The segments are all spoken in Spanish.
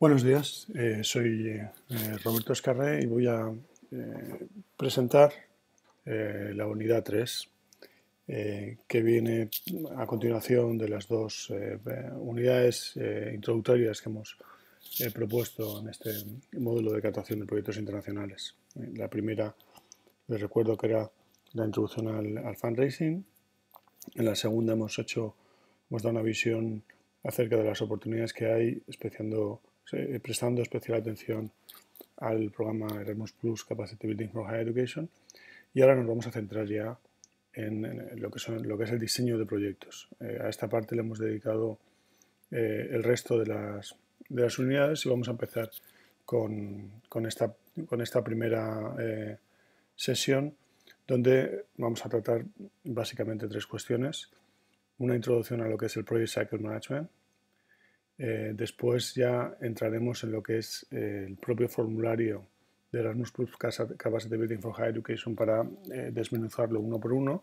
Buenos días, soy Roberto Escarré y voy a presentar la unidad 3, que viene a continuación de las dos unidades introductorias que hemos propuesto en este módulo de captación de proyectos internacionales. La primera, les recuerdo que era la introducción al fundraising. En la segunda hemos dado una visión acerca de las oportunidades que hay, prestando especial atención al programa Erasmus Plus Capacity Building for Higher Education. Y ahora nos vamos a centrar ya en lo que es el diseño de proyectos. A esta parte le hemos dedicado el resto de las unidades y vamos a empezar con esta primera sesión, donde vamos a tratar básicamente tres cuestiones. Una introducción a lo que es el Project Cycle Management. Después ya entraremos en lo que es el propio formulario de Erasmus Plus Capacity Building for Higher Education para desmenuzarlo uno por uno,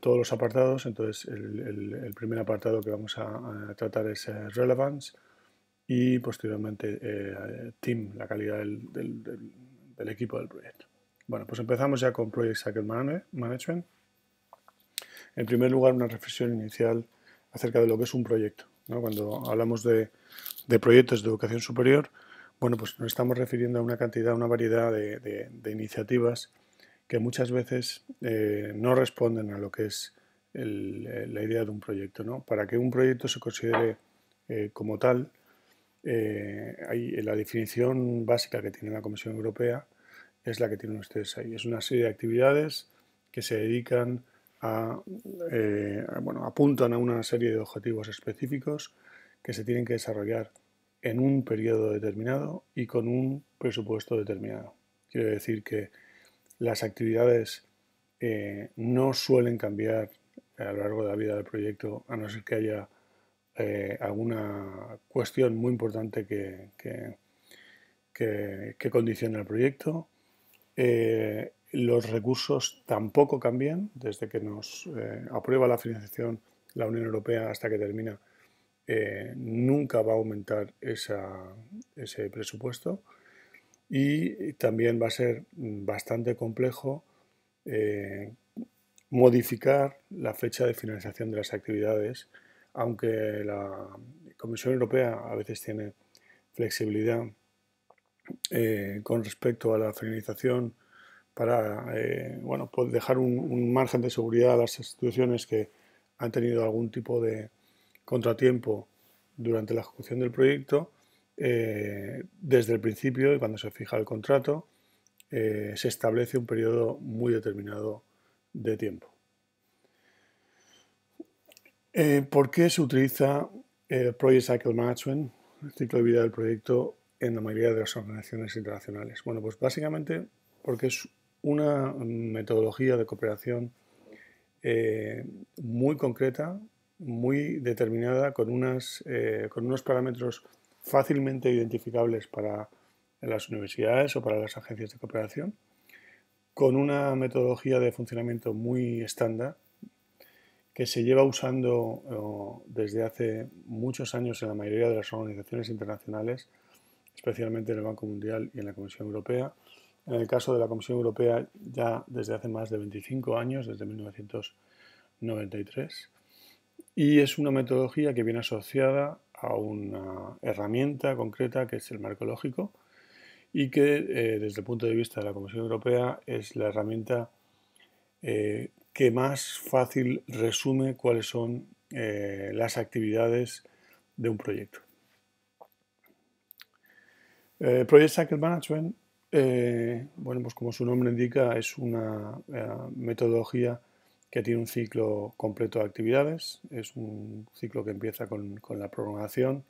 todos los apartados. Entonces el primer apartado que vamos a tratar es Relevance y posteriormente Team, la calidad del equipo del proyecto. Bueno, pues empezamos ya con Project Cycle Management. En primer lugar, una reflexión inicial acerca de lo que es un proyecto, ¿no? Cuando hablamos de proyectos de educación superior, bueno, pues nos estamos refiriendo a una cantidad, una variedad de iniciativas que muchas veces no responden a lo que es la idea de un proyecto, ¿no? Para que un proyecto se considere como tal, la definición básica que tiene la Comisión Europea es la que tienen ustedes ahí. Es una serie de actividades que se dedican apuntan a una serie de objetivos específicos que se tienen que desarrollar en un periodo determinado y con un presupuesto determinado. Quiere decir que las actividades no suelen cambiar a lo largo de la vida del proyecto, a no ser que haya alguna cuestión muy importante que condicione el proyecto. Los recursos tampoco cambian desde que nos aprueba la financiación la Unión Europea hasta que termina. Nunca va a aumentar ese presupuesto y también va a ser bastante complejo modificar la fecha de finalización de las actividades, aunque la Comisión Europea a veces tiene flexibilidad con respecto a la finalización para pues dejar un margen de seguridad a las instituciones que han tenido algún tipo de contratiempo durante la ejecución del proyecto. Desde el principio y cuando se fija el contrato, se establece un periodo muy determinado de tiempo. ¿Por qué se utiliza el Project Cycle Management, el ciclo de vida del proyecto, en la mayoría de las organizaciones internacionales? Bueno, pues básicamente porque es una metodología de cooperación muy concreta, muy determinada, con unos parámetros fácilmente identificables para las universidades o para las agencias de cooperación, con una metodología de funcionamiento muy estándar que se lleva usando desde hace muchos años en la mayoría de las organizaciones internacionales, especialmente en el Banco Mundial y en la Comisión Europea. En el caso de la Comisión Europea, ya desde hace más de 25 años, desde 1993. Y es una metodología que viene asociada a una herramienta concreta que es el marco lógico y que desde el punto de vista de la Comisión Europea es la herramienta que más fácil resume cuáles son las actividades de un proyecto. Project Cycle Management, bueno, pues como su nombre indica, es una metodología que tiene un ciclo completo de actividades. Es un ciclo que empieza con la programación,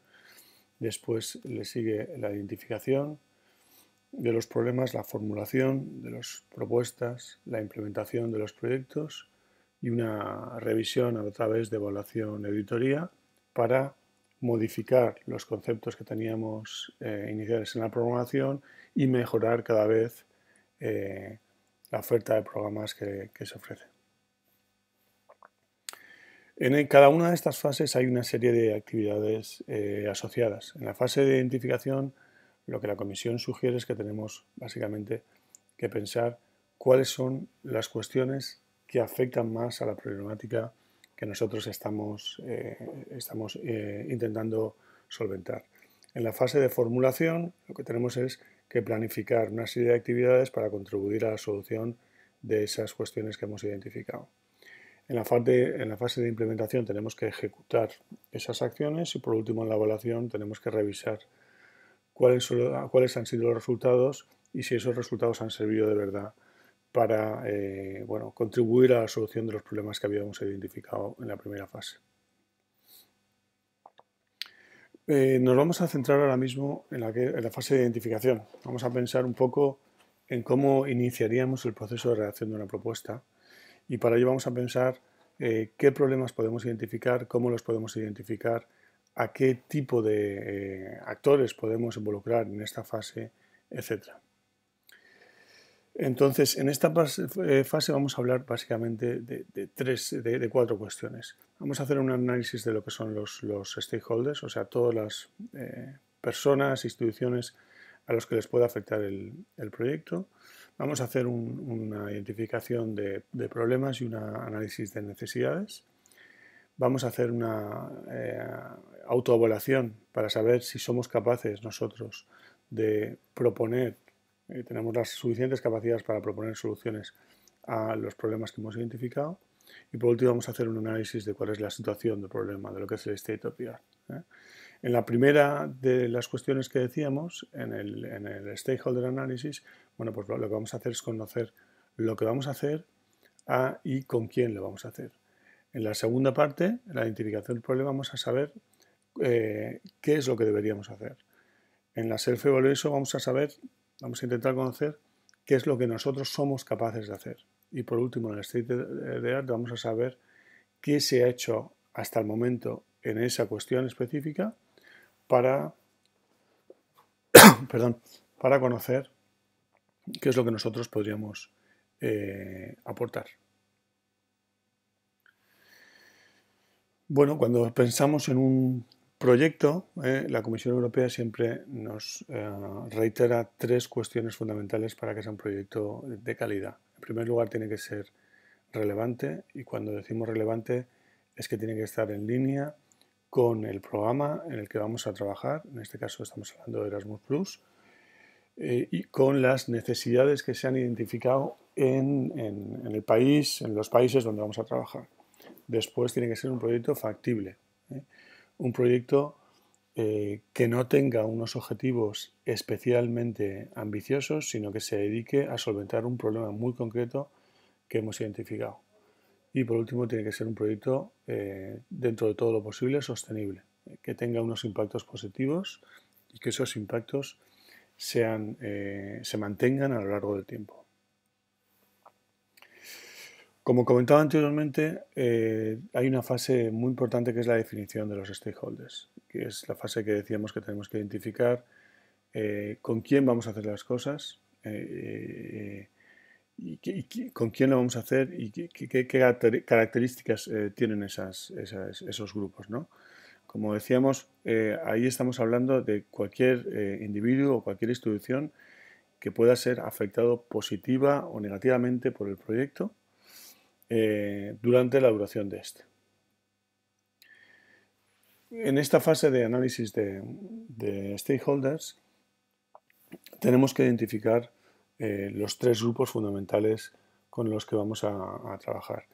después le sigue la identificación de los problemas, la formulación de las propuestas, la implementación de los proyectos y una revisión a través de evaluación y auditoría para modificar los conceptos que teníamos iniciales en la programación y mejorar cada vez la oferta de programas que se ofrece. Cada una de estas fases hay una serie de actividades asociadas. En la fase de identificación, lo que la comisión sugiere es que tenemos básicamente que pensar cuáles son las cuestiones que afectan más a la problemática que nosotros estamos intentando solventar. En la fase de formulación, lo que tenemos es que planificar una serie de actividades para contribuir a la solución de esas cuestiones que hemos identificado. En la fase de implementación tenemos que ejecutar esas acciones y por último en la evaluación tenemos que revisar cuáles han sido los resultados y si esos resultados han servido de verdad para contribuir a la solución de los problemas que habíamos identificado en la primera fase. Nos vamos a centrar ahora mismo en la fase de identificación. Vamos a pensar un poco en cómo iniciaríamos el proceso de redacción de una propuesta y para ello vamos a pensar qué problemas podemos identificar, cómo los podemos identificar, a qué tipo de actores podemos involucrar en esta fase, etc. Entonces, en esta fase vamos a hablar básicamente de cuatro cuestiones. Vamos a hacer un análisis de lo que son los stakeholders, o sea, todas las personas, instituciones a los que les puede afectar el proyecto. Vamos a hacer una identificación de problemas y un análisis de necesidades. Vamos a hacer una autoevaluación para saber si somos capaces nosotros de proponer, tenemos las suficientes capacidades para proponer soluciones a los problemas que hemos identificado. Y por último vamos a hacer un análisis de cuál es la situación del problema, de lo que es el state of the art. En la primera de las cuestiones que decíamos, en el stakeholder analysis, bueno, pues lo que vamos a hacer es conocer lo que vamos a hacer y con quién lo vamos a hacer. En la segunda parte, en la identificación del problema, vamos a saber qué es lo que deberíamos hacer. En la self-evaluation vamos a intentar conocer qué es lo que nosotros somos capaces de hacer. Y por último, en el state of the art vamos a saber qué se ha hecho hasta el momento en esa cuestión específica para conocer qué es lo que nosotros podríamos aportar. Bueno, cuando pensamos en un proyecto, la Comisión Europea siempre nos reitera tres cuestiones fundamentales para que sea un proyecto de calidad. En primer lugar, tiene que ser relevante y cuando decimos relevante es que tiene que estar en línea con el programa en el que vamos a trabajar, en este caso estamos hablando de Erasmus Plus, y con las necesidades que se han identificado en el país, en los países donde vamos a trabajar. Después tiene que ser un proyecto factible, un proyecto que no tenga unos objetivos especialmente ambiciosos, sino que se dedique a solventar un problema muy concreto que hemos identificado. Y por último tiene que ser un proyecto dentro de todo lo posible sostenible, que tenga unos impactos positivos y que esos impactos se mantengan a lo largo del tiempo. Como comentaba anteriormente, hay una fase muy importante que es la definición de los stakeholders, que es la fase que decíamos que tenemos que identificar con quién vamos a hacer las cosas, y con quién lo vamos a hacer y qué características tienen esos grupos, ¿no? Como decíamos, ahí estamos hablando de cualquier individuo o cualquier institución que pueda ser afectado positiva o negativamente por el proyecto durante la duración de este. En esta fase de análisis de stakeholders tenemos que identificar los tres grupos fundamentales con los que vamos a trabajar.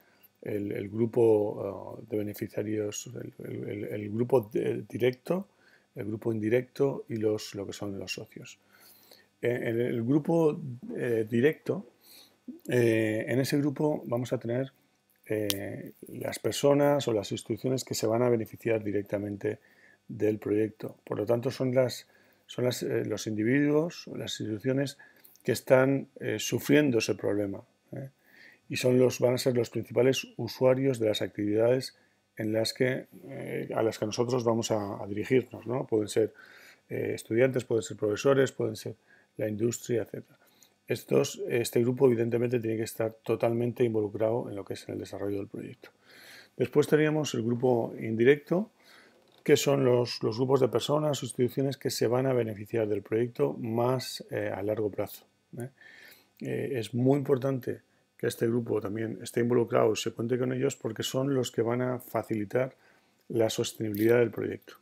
El grupo de beneficiarios, el grupo directo, el grupo indirecto y lo que son los socios. En el grupo directo, en ese grupo vamos a tener las personas o las instituciones que se van a beneficiar directamente del proyecto. Por lo tanto, son los individuos o las instituciones que están sufriendo ese problema y van a ser los principales usuarios de las actividades a las que nosotros vamos a dirigirnos, ¿no? Pueden ser estudiantes, pueden ser profesores, pueden ser la industria, etc. Este grupo evidentemente tiene que estar totalmente involucrado en lo que es el desarrollo del proyecto. Después teníamos el grupo indirecto, que son los grupos de personas o instituciones que se van a beneficiar del proyecto más a largo plazo. Es muy importante que este grupo también esté involucrado y se cuente con ellos porque son los que van a facilitar la sostenibilidad del proyecto.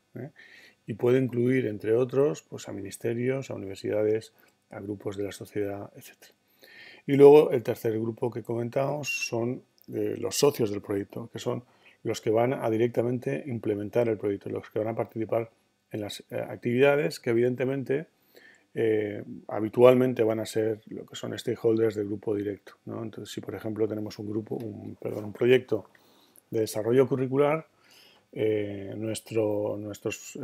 Y puede incluir, entre otros, pues a ministerios, a universidades, a grupos de la sociedad, etc. Y luego el tercer grupo que comentamos son los socios del proyecto, que son los que van a directamente implementar el proyecto, los que van a participar en las actividades que evidentemente habitualmente van a ser lo que son stakeholders del grupo directo, ¿no? Entonces, si por ejemplo tenemos un proyecto de desarrollo curricular, nuestros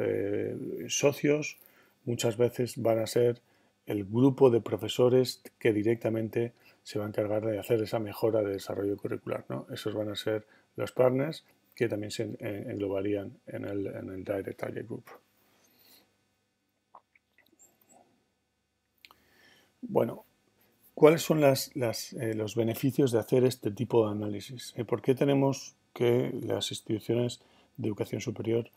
socios muchas veces van a ser el grupo de profesores que directamente se va a encargar de hacer esa mejora de desarrollo curricular, ¿no? Esos van a ser los partners que también se englobarían en el Direct Target Group. Bueno, ¿cuáles son los beneficios de hacer este tipo de análisis? ¿Por qué tenemos que las instituciones de educación superior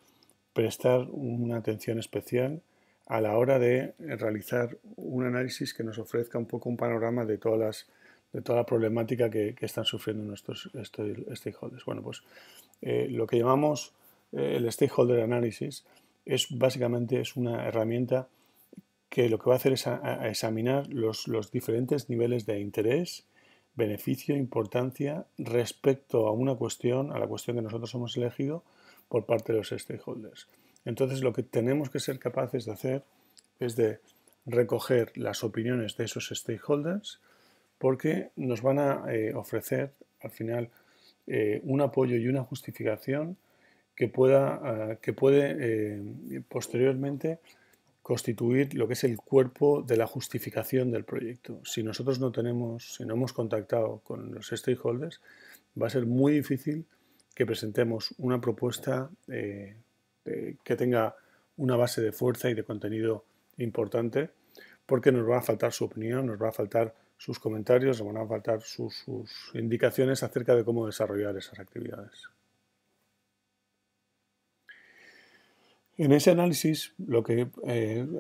prestar una atención especial a la hora de realizar un análisis que nos ofrezca un poco un panorama de toda la problemática que están sufriendo nuestros stakeholders? Bueno, pues lo que llamamos el stakeholder analysis básicamente es una herramienta que lo que va a hacer es a examinar los diferentes niveles de interés, beneficio, importancia respecto a una cuestión, a la cuestión que nosotros hemos elegido por parte de los stakeholders. Entonces, lo que tenemos que ser capaces de hacer es de recoger las opiniones de esos stakeholders porque nos van a ofrecer al final un apoyo y una justificación que puede posteriormente constituir lo que es el cuerpo de la justificación del proyecto. Si nosotros si no hemos contactado con los stakeholders, va a ser muy difícil que presentemos una propuesta que tenga una base de fuerza y de contenido importante, porque nos va a faltar su opinión, nos va a faltar sus comentarios, nos van a faltar sus indicaciones acerca de cómo desarrollar esas actividades. En ese análisis, lo que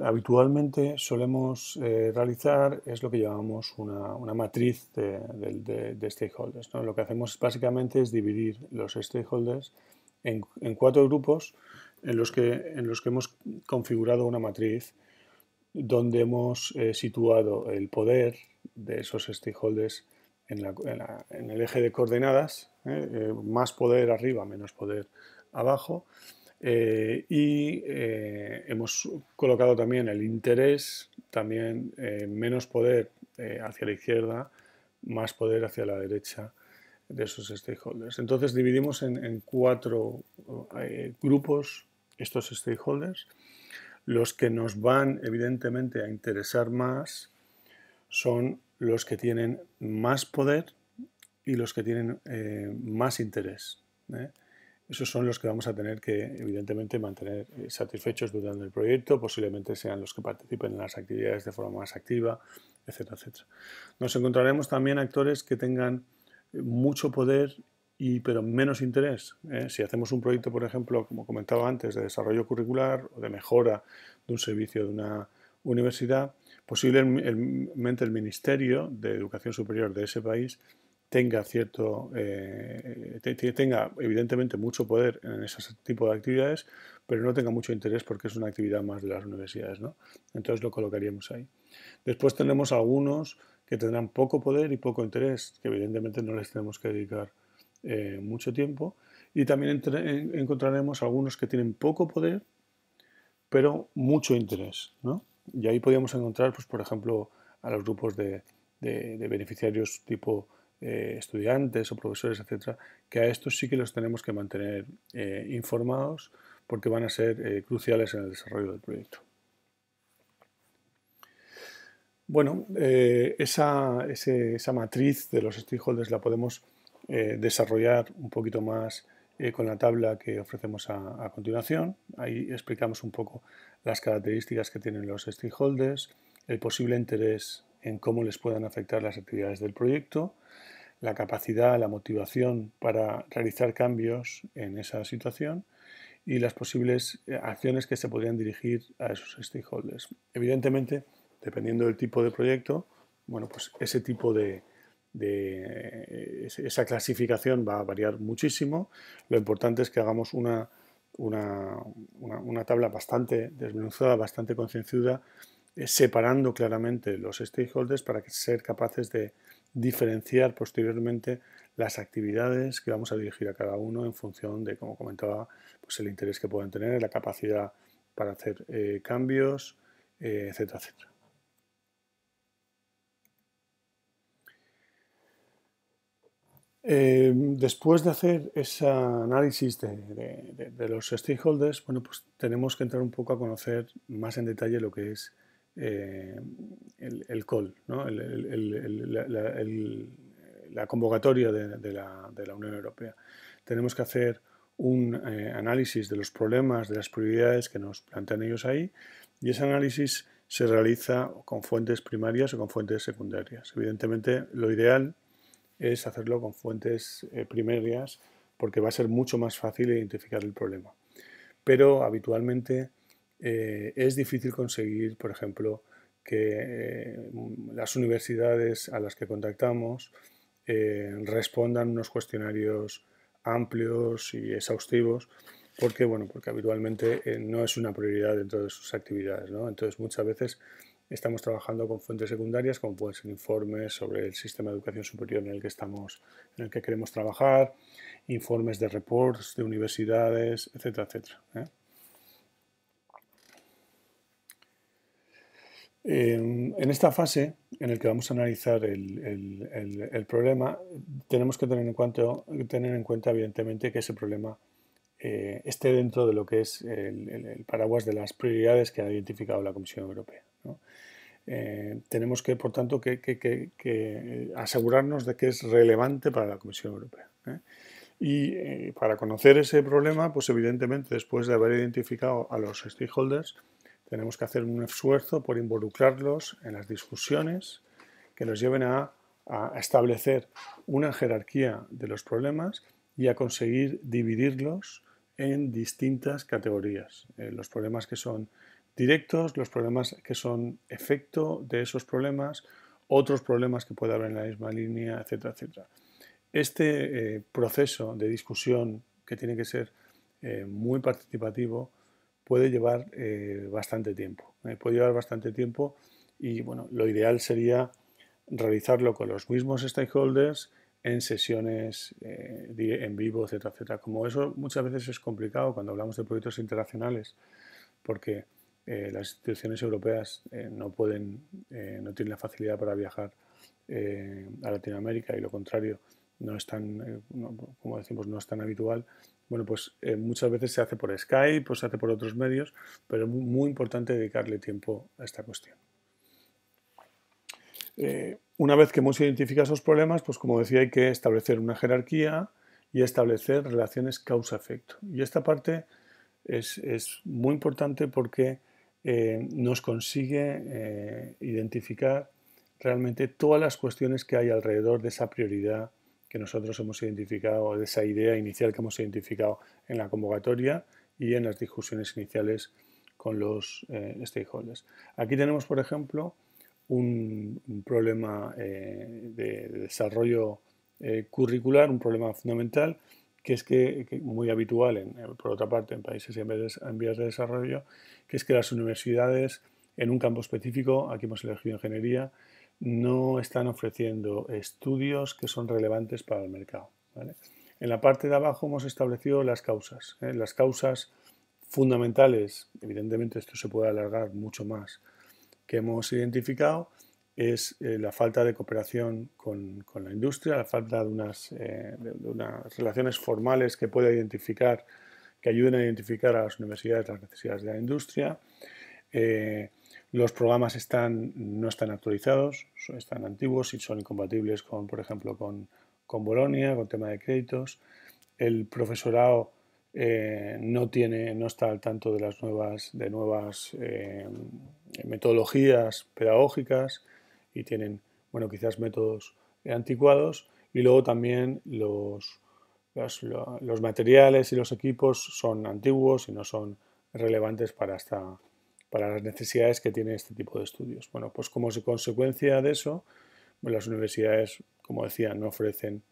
habitualmente solemos realizar es lo que llamamos una matriz de stakeholders, ¿no? Lo que hacemos básicamente es dividir los stakeholders en 4 grupos en los que hemos configurado una matriz donde hemos situado el poder de esos stakeholders en el eje de coordenadas, más poder arriba, menos poder abajo. Hemos colocado también el interés, también menos poder hacia la izquierda, más poder hacia la derecha de esos stakeholders. Entonces dividimos en 4 grupos estos stakeholders. Los que nos van evidentemente a interesar más son los que tienen más poder y los que tienen más interés. Esos son los que vamos a tener que, evidentemente, mantener satisfechos durante el proyecto, posiblemente sean los que participen en las actividades de forma más activa, etcétera, etcétera. Nos encontraremos también actores que tengan mucho poder pero menos interés. Si hacemos un proyecto, por ejemplo, como comentaba antes, de desarrollo curricular o de mejora de un servicio de una universidad, posiblemente el Ministerio de Educación Superior de ese país tenga tenga evidentemente mucho poder en ese tipo de actividades, pero no tenga mucho interés porque es una actividad más de las universidades, ¿no? Entonces lo colocaríamos ahí. Después tenemos algunos que tendrán poco poder y poco interés, que evidentemente no les tenemos que dedicar mucho tiempo. Y también encontraremos algunos que tienen poco poder, pero mucho interés, ¿no? Y ahí podríamos encontrar, pues, por ejemplo, a los grupos de beneficiarios tipo estudiantes o profesores, etcétera, que a estos sí que los tenemos que mantener informados porque van a ser cruciales en el desarrollo del proyecto. Bueno, esa matriz de los stakeholders la podemos desarrollar un poquito más con la tabla que ofrecemos a continuación. Ahí explicamos un poco las características que tienen los stakeholders, el posible interés en cómo les puedan afectar las actividades del proyecto, la capacidad, la motivación para realizar cambios en esa situación y las posibles acciones que se podrían dirigir a esos stakeholders. Evidentemente, dependiendo del tipo de proyecto, bueno, pues ese tipo esa clasificación va a variar muchísimo. Lo importante es que hagamos una tabla bastante desmenuzada, bastante concienzuda, separando claramente los stakeholders para ser capaces de diferenciar posteriormente las actividades que vamos a dirigir a cada uno en función de, como comentaba, pues el interés que puedan tener, la capacidad para hacer cambios, etcétera, etcétera. Después de hacer ese análisis de los stakeholders, bueno, pues tenemos que entrar un poco a conocer más en detalle lo que es el call, ¿no? La convocatoria de la Unión Europea. Tenemos que hacer un análisis de los problemas, de las prioridades que nos plantean ellos ahí, y ese análisis se realiza con fuentes primarias o con fuentes secundarias. Evidentemente, lo ideal es hacerlo con fuentes primarias porque va a ser mucho más fácil identificar el problema. Pero habitualmente es difícil conseguir, por ejemplo, que las universidades a las que contactamos respondan unos cuestionarios amplios y exhaustivos porque, bueno, porque habitualmente no es una prioridad dentro de sus actividades, ¿no? Entonces, muchas veces estamos trabajando con fuentes secundarias, como pueden ser informes sobre el sistema de educación superior en el que queremos trabajar, informes de reports de universidades, etcétera, etcétera. En esta fase, en la que vamos a analizar el problema, tenemos que tener en cuenta, evidentemente, que ese problema esté dentro de lo que es el paraguas de las prioridades que ha identificado la Comisión Europea, ¿no? Tenemos que, por tanto, que asegurarnos de que es relevante para la Comisión Europea. Y para conocer ese problema, pues evidentemente, después de haber identificado a los stakeholders, tenemos que hacer un esfuerzo por involucrarlos en las discusiones que nos lleven a establecer una jerarquía de los problemas y a conseguir dividirlos en distintas categorías. Los problemas que son directos, los problemas que son efecto de esos problemas, otros problemas que puede haber en la misma línea, etcétera, etcétera. Este proceso de discusión, que tiene que ser muy participativo, puede llevar bastante tiempo. Puede llevar bastante tiempo y, bueno, lo ideal sería realizarlo con los mismos stakeholders en sesiones en vivo, etcétera, etcétera. Como eso muchas veces es complicado cuando hablamos de proyectos internacionales, porque las instituciones europeas no tienen la facilidad para viajar a Latinoamérica y lo contrario no es tan, como decimos, no es tan habitual. Bueno, pues muchas veces se hace por Skype, pues se hace por otros medios, pero es muy importante dedicarle tiempo a esta cuestión. Una vez que hemos identificado esos problemas, pues como decía, hay que establecer una jerarquía y establecer relaciones causa-efecto. Y esta parte es muy importante porque nos consigue identificar realmente todas las cuestiones que hay alrededor de esa prioridad que nosotros hemos identificado, de esa idea inicial que hemos identificado en la convocatoria y en las discusiones iniciales con los stakeholders. Aquí tenemos, por ejemplo, un problema de desarrollo curricular, un problema fundamental, que es que muy habitual, por otra parte, en países en vías de desarrollo, que es que las universidades en un campo específico, aquí hemos elegido ingeniería, no están ofreciendo estudios que son relevantes para el mercado, ¿vale? En la parte de abajo hemos establecido las causas. Las causas fundamentales, evidentemente esto se puede alargar mucho más, que hemos identificado es la falta de cooperación con la industria, la falta de unas relaciones formales que pueda identificar, que ayuden a identificar a las universidades las necesidades de la industria. Los programas no están actualizados, están antiguos y son incompatibles con, por ejemplo, con Bolonia, con tema de créditos. El profesorado no está al tanto de las nuevas metodologías pedagógicas y tienen, bueno, quizás métodos anticuados. y luego también los materiales y los equipos son antiguos y no son relevantes para las necesidades que tiene este tipo de estudios. Bueno, pues como consecuencia de eso, las universidades, como decía, no ofrecen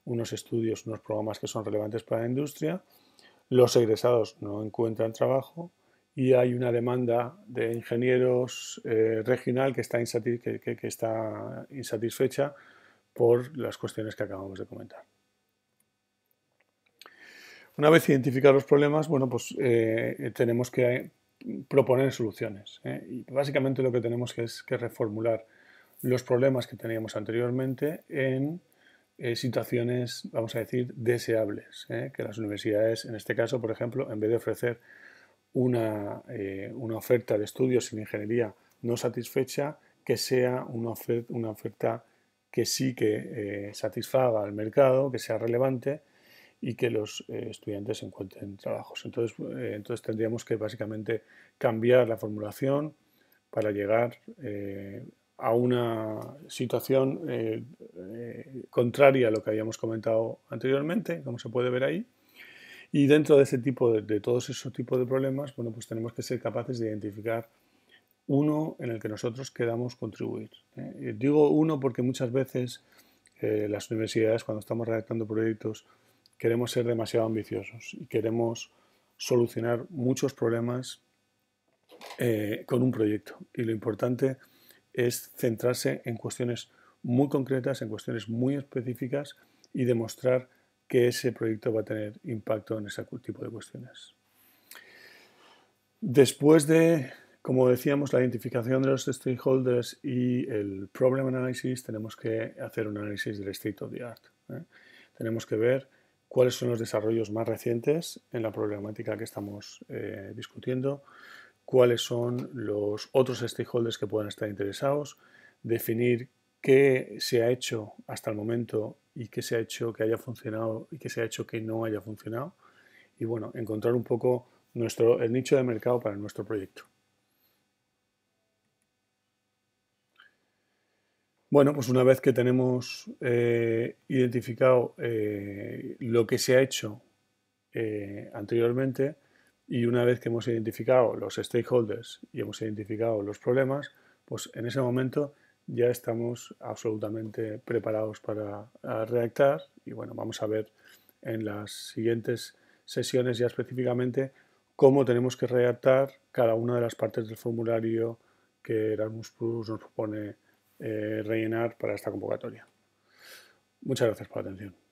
unos estudios, unos programas que son relevantes para la industria, los egresados no encuentran trabajo y hay una demanda de ingenieros regional que está insatisfecha por las cuestiones que acabamos de comentar. Una vez identificados los problemas, bueno, pues tenemos que proponer soluciones. Y básicamente lo que tenemos es que reformular los problemas que teníamos anteriormente en situaciones, vamos a decir, deseables. Que las universidades, en este caso, por ejemplo, en vez de ofrecer una oferta de estudios en ingeniería no satisfecha, que sea una oferta que sí que satisfaga al mercado, que sea relevante y que los estudiantes encuentren trabajos. Entonces tendríamos que básicamente cambiar la formulación para llegar a una situación contraria a lo que habíamos comentado anteriormente, como se puede ver ahí. Y dentro de ese tipo de todos esos tipos de problemas, bueno, pues tenemos que ser capaces de identificar uno en el que nosotros queramos contribuir. Digo uno porque muchas veces las universidades, cuando estamos redactando proyectos, queremos ser demasiado ambiciosos y queremos solucionar muchos problemas con un proyecto. Y lo importante es centrarse en cuestiones muy concretas, en cuestiones muy específicas y demostrar que ese proyecto va a tener impacto en ese tipo de cuestiones. Después de, como decíamos, la identificación de los stakeholders y el problem analysis, tenemos que hacer un análisis del state of the art. Tenemos que ver cuáles son los desarrollos más recientes en la problemática que estamos discutiendo, cuáles son los otros stakeholders que puedan estar interesados, definir qué se ha hecho hasta el momento y qué se ha hecho que haya funcionado y qué se ha hecho que no haya funcionado y bueno, encontrar un poco el nicho de mercado para nuestro proyecto. Bueno, pues una vez que tenemos identificado lo que se ha hecho anteriormente y una vez que hemos identificado los stakeholders y hemos identificado los problemas, pues en ese momento ya estamos absolutamente preparados para redactar y bueno, vamos a ver en las siguientes sesiones ya específicamente cómo tenemos que redactar cada una de las partes del formulario que Erasmus Plus nos propone rellenar para esta convocatoria. Muchas gracias por la atención.